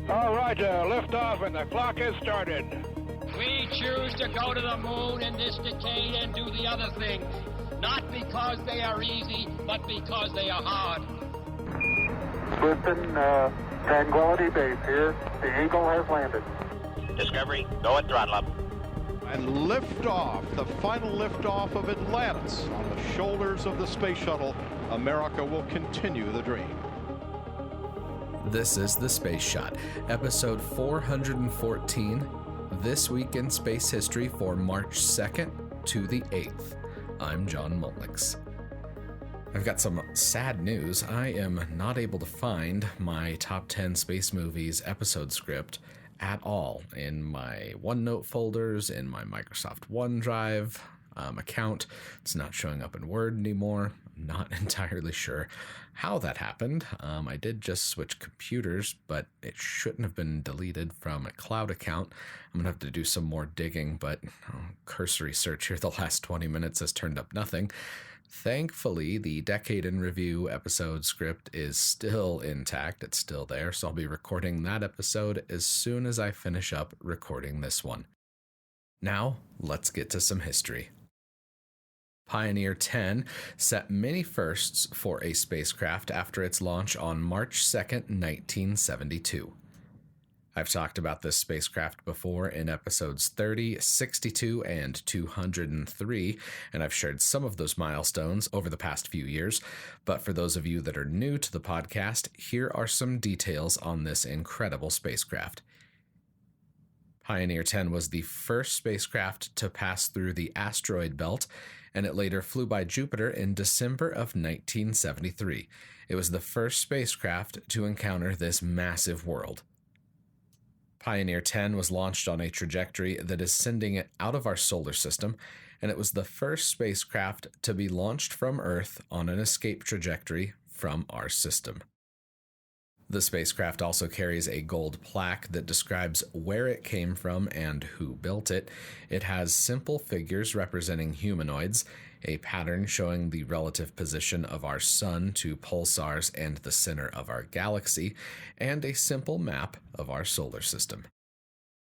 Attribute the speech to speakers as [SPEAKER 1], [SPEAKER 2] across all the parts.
[SPEAKER 1] All right, liftoff and the clock has started.
[SPEAKER 2] We choose to go to the moon in this decade and do the other things, not because they are easy, but because they are hard.
[SPEAKER 3] Houston, Tranquility Base here. The Eagle has landed.
[SPEAKER 4] Discovery, go at throttle up.
[SPEAKER 5] And liftoff, the final liftoff of Atlantis on the shoulders of the space shuttle. America will continue the dream.
[SPEAKER 6] This is The Space Shot, episode 414, This Week in Space History for March 2nd to the 8th. I'm John Mulnix. I've got some sad news. I am not able to find my top 10 space movies episode script at all in my OneNote folders, in my Microsoft OneDrive account. It's not showing up in Word anymore. I'm not entirely sure how that happened. I did just switch computers, but it shouldn't have been deleted from a cloud account. I'm gonna have to do some more digging, but cursory search here the last 20 minutes has turned up nothing. Thankfully, the Decade in Review episode script is still intact. It's still there, so I'll be recording that episode as soon as I finish up recording this one. Now, let's get to some history. Pioneer 10 set many firsts for a spacecraft after its launch on March 2nd, 1972. I've talked about this spacecraft before in episodes 30, 62, and 203, and I've shared some of those milestones over the past few years. But for those of you that are new to the podcast, here are some details on this incredible spacecraft. Pioneer 10 was the first spacecraft to pass through the asteroid belt, and it later flew by Jupiter in December of 1973. It was the first spacecraft to encounter this massive world. Pioneer 10 was launched on a trajectory that is sending it out of our solar system, and it was the first spacecraft to be launched from Earth on an escape trajectory from our system. The spacecraft also carries a gold plaque that describes where it came from and who built it. It has simple figures representing humanoids, a pattern showing the relative position of our sun to pulsars and the center of our galaxy, and a simple map of our solar system.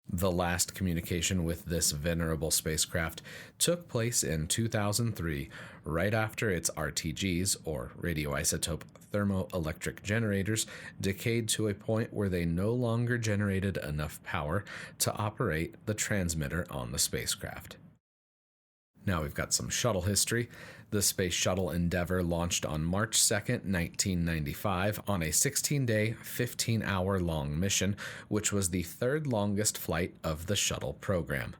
[SPEAKER 6] The last communication with this venerable spacecraft took place in 2003, right after its RTGs, or radioisotope thermoelectric generators, decayed to a point where they no longer generated enough power to operate the transmitter on the spacecraft. Now we've got some shuttle history. The Space Shuttle Endeavour launched on March 2nd, 1995 on a 16-day, 15-hour-long mission, which was the third longest flight of the shuttle program.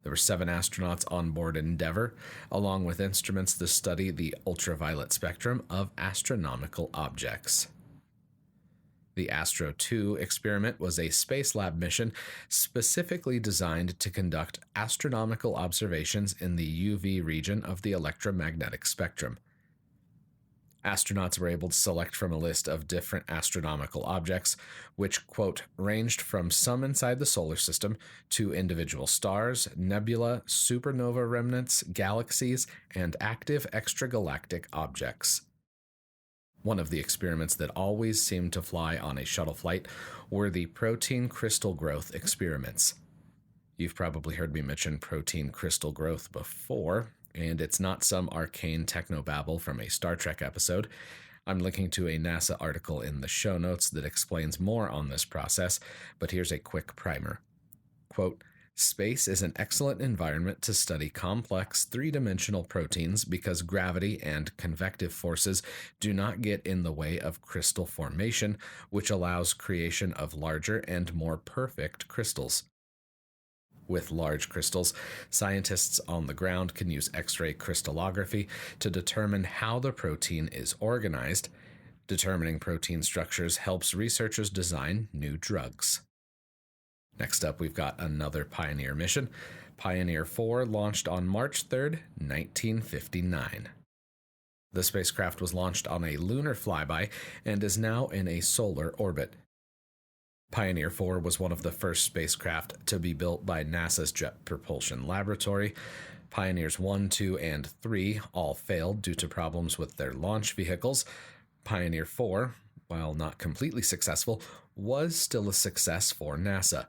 [SPEAKER 6] There were 7 astronauts on board Endeavour, along with instruments to study the ultraviolet spectrum of astronomical objects. The Astro 2 experiment was a Spacelab mission specifically designed to conduct astronomical observations in the UV region of the electromagnetic spectrum. Astronauts were able to select from a list of different astronomical objects, which, quote, ranged from some inside the solar system to individual stars, nebula, supernova remnants, galaxies, and active extragalactic objects. One of the experiments that always seemed to fly on a shuttle flight were the protein crystal growth experiments. You've probably heard me mention protein crystal growth before, and it's not some arcane technobabble from a Star Trek episode. I'm linking to a NASA article in the show notes that explains more on this process, but here's a quick primer. Quote, space is an excellent environment to study complex three-dimensional proteins because gravity and convective forces do not get in the way of crystal formation, which allows creation of larger and more perfect crystals. With large crystals, scientists on the ground can use X-ray crystallography to determine how the protein is organized. Determining protein structures helps researchers design new drugs. Next up, we've got another Pioneer mission. Pioneer 4 launched on March 3rd, 1959. The spacecraft was launched on a lunar flyby and is now in a solar orbit. Pioneer 4 was one of the first spacecraft to be built by NASA's Jet Propulsion Laboratory. Pioneers 1, 2, and 3 all failed due to problems with their launch vehicles. Pioneer 4, while not completely successful, was still a success for NASA.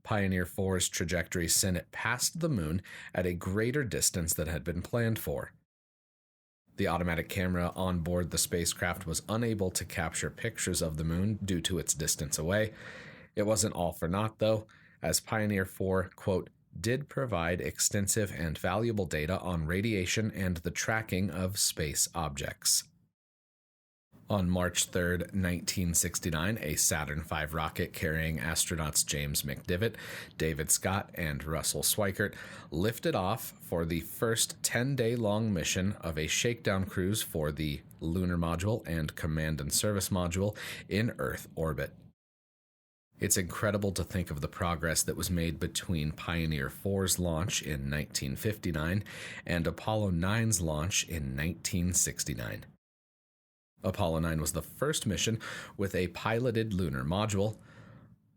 [SPEAKER 6] Pioneer 4's trajectory sent it past the moon at a greater distance than had been planned for. The automatic camera on board the spacecraft was unable to capture pictures of the moon due to its distance away. It wasn't all for naught, though, as Pioneer 4, quote, did provide extensive and valuable data on radiation and the tracking of space objects. On March 3, 1969, a Saturn V rocket carrying astronauts James McDivitt, David Scott, and Russell Schweickart lifted off for the first 10-day-long mission of a shakedown cruise for the Lunar Module and Command and Service Module in Earth orbit. It's incredible to think of the progress that was made between Pioneer 4's launch in 1959 and Apollo 9's launch in 1969. Apollo 9 was the first mission with a piloted lunar module.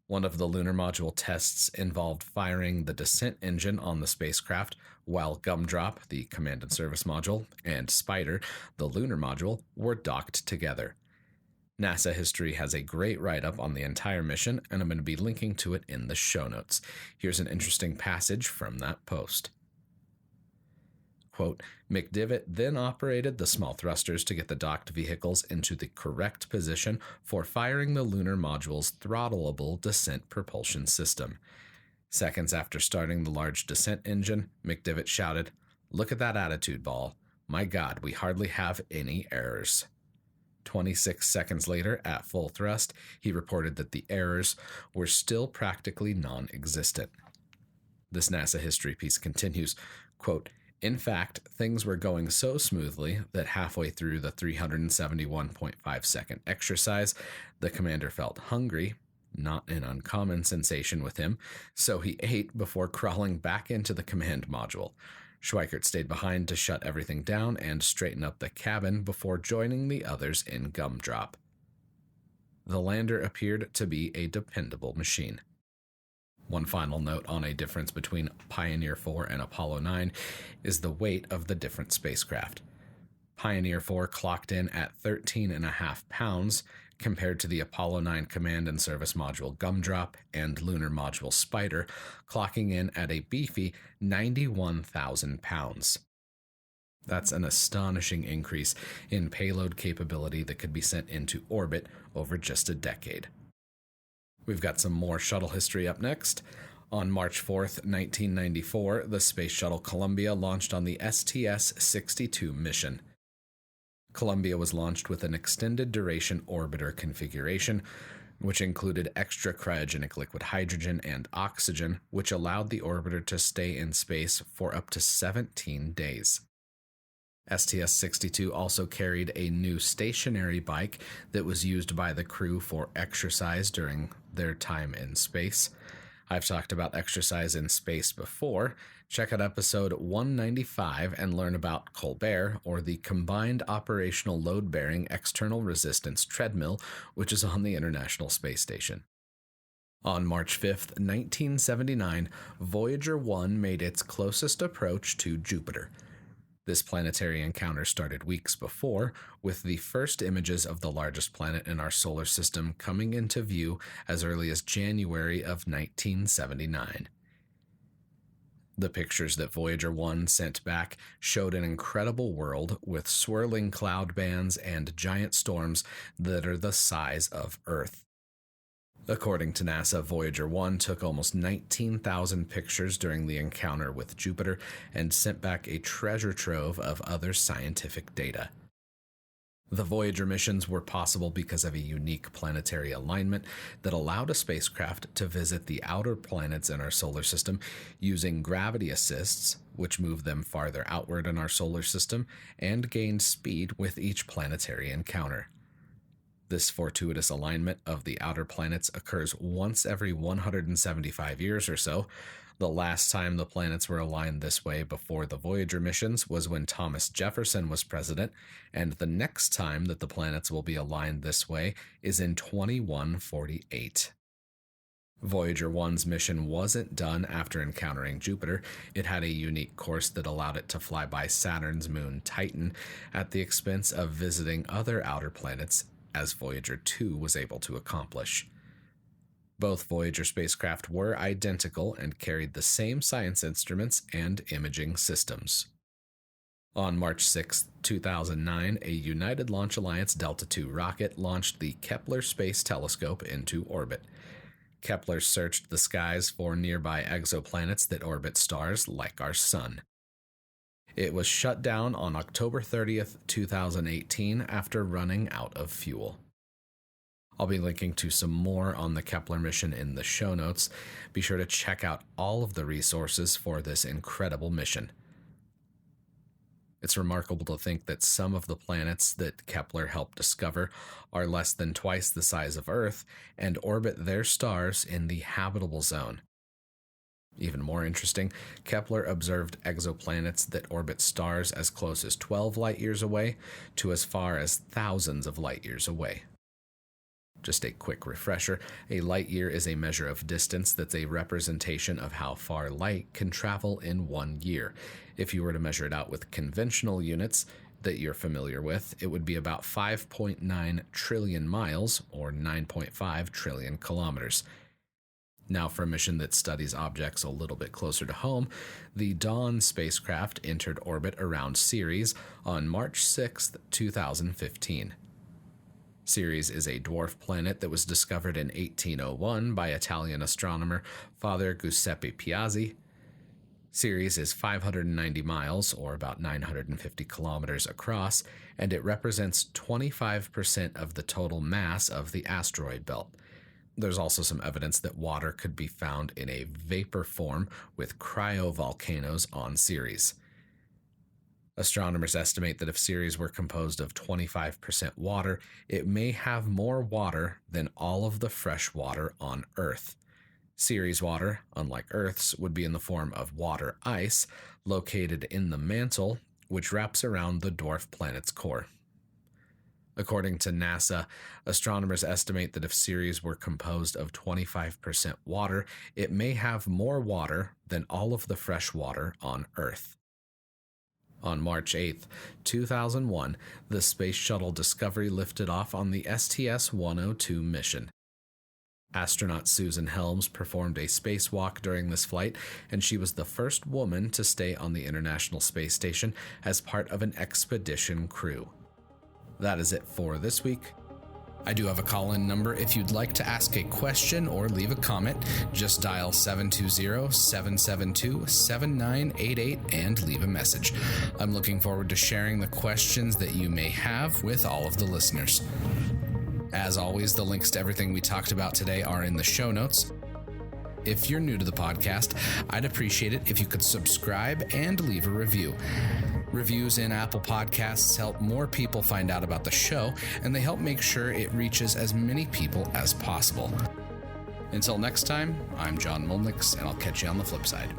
[SPEAKER 6] One of the lunar module tests involved firing the descent engine on the spacecraft, while Gumdrop, the Command and Service Module, and Spider, the lunar module, were docked together. NASA history has a great write-up on the entire mission, and I'm going to be linking to it in the show notes. Here's an interesting passage from that post. Quote, McDivitt then operated the small thrusters to get the docked vehicles into the correct position for firing the lunar module's throttleable descent propulsion system. Seconds after starting the large descent engine, McDivitt shouted, "Look at that attitude ball. My God, we hardly have any errors." 26 seconds later, at full thrust, he reported that the errors were still practically non-existent. This NASA history piece continues, quote, in fact, things were going so smoothly that halfway through the 371.5-second exercise, the commander felt hungry, not an uncommon sensation with him, so he ate before crawling back into the command module. Schweickart stayed behind to shut everything down and straighten up the cabin before joining the others in Gumdrop. The lander appeared to be a dependable machine. One final note on a difference between Pioneer 4 and Apollo 9 is the weight of the different spacecraft. Pioneer 4 clocked in at 13.5 pounds compared to the Apollo 9 Command and Service Module Gumdrop and Lunar Module Spider, clocking in at a beefy 91,000 pounds. That's an astonishing increase in payload capability that could be sent into orbit over just a decade. We've got some more shuttle history up next. On March 4th, 1994, the Space Shuttle Columbia launched on the STS-62 mission. Columbia was launched with an extended duration orbiter configuration, which included extra cryogenic liquid hydrogen and oxygen, which allowed the orbiter to stay in space for up to 17 days. STS-62 also carried a new stationary bike that was used by the crew for exercise during their time in space. I've talked about exercise in space before. Check out episode 195 and learn about Colbert, or the Combined Operational Load-Bearing External Resistance Treadmill, which is on the International Space Station. On March 5th, 1979, Voyager 1 made its closest approach to Jupiter. This planetary encounter started weeks before, with the first images of the largest planet in our solar system coming into view as early as January of 1979. The pictures that Voyager 1 sent back showed an incredible world with swirling cloud bands and giant storms that are the size of Earth. According to NASA, Voyager 1 took almost 19,000 pictures during the encounter with Jupiter and sent back a treasure trove of other scientific data. The Voyager missions were possible because of a unique planetary alignment that allowed a spacecraft to visit the outer planets in our solar system using gravity assists, which moved them farther outward in our solar system and gained speed with each planetary encounter. This fortuitous alignment of the outer planets occurs once every 175 years or so. The last time the planets were aligned this way before the Voyager missions was when Thomas Jefferson was president, and the next time that the planets will be aligned this way is in 2148. Voyager 1's mission wasn't done after encountering Jupiter. It had a unique course that allowed it to fly by Saturn's moon Titan at the expense of visiting other outer planets as Voyager 2 was able to accomplish. Both Voyager spacecraft were identical and carried the same science instruments and imaging systems. On March 6, 2009, a United Launch Alliance Delta II rocket launched the Kepler Space Telescope into orbit. Kepler searched the skies for nearby exoplanets that orbit stars like our Sun. It was shut down on October 30th, 2018 after running out of fuel. I'll be linking to some more on the Kepler mission in the show notes. Be sure to check out all of the resources for this incredible mission. It's remarkable to think that some of the planets that Kepler helped discover are less than twice the size of Earth and orbit their stars in the habitable zone. Even more interesting, Kepler observed exoplanets that orbit stars as close as 12 light-years away to as far as thousands of light-years away. Just a quick refresher, a light-year is a measure of distance that's a representation of how far light can travel in 1 year. If you were to measure it out with conventional units that you're familiar with, it would be about 5.9 trillion miles, or 9.5 trillion kilometers. Now, for a mission that studies objects a little bit closer to home, the Dawn spacecraft entered orbit around Ceres on March 6, 2015. Ceres is a dwarf planet that was discovered in 1801 by Italian astronomer Father Giuseppe Piazzi. Ceres is 590 miles, or about 950 kilometers across, and it represents 25% of the total mass of the asteroid belt. There's also some evidence that water could be found in a vapor form with cryovolcanoes on Ceres. Astronomers estimate that if Ceres were composed of 25% water, it may have more water than all of the fresh water on Earth. Ceres water, unlike Earth's, would be in the form of water ice located in the mantle, which wraps around the dwarf planet's core. According to NASA, astronomers estimate that if Ceres were composed of 25% water, it may have more water than all of the fresh water on Earth. On March 8, 2001, the Space Shuttle Discovery lifted off on the STS-102 mission. Astronaut Susan Helms performed a spacewalk during this flight, and she was the first woman to stay on the International Space Station as part of an expedition crew. That is it for this week. I do have a call-in number. If you'd like to ask a question or leave a comment, just dial 720-772-7988 and leave a message. I'm looking forward to sharing the questions that you may have with all of the listeners. As always, the links to everything we talked about today are in the show notes. If you're new to the podcast, I'd appreciate it if you could subscribe and leave a review. Reviews in Apple Podcasts help more people find out about the show, and they help make sure it reaches as many people as possible. Until next time, I'm John Molnix, and I'll catch you on the flip side.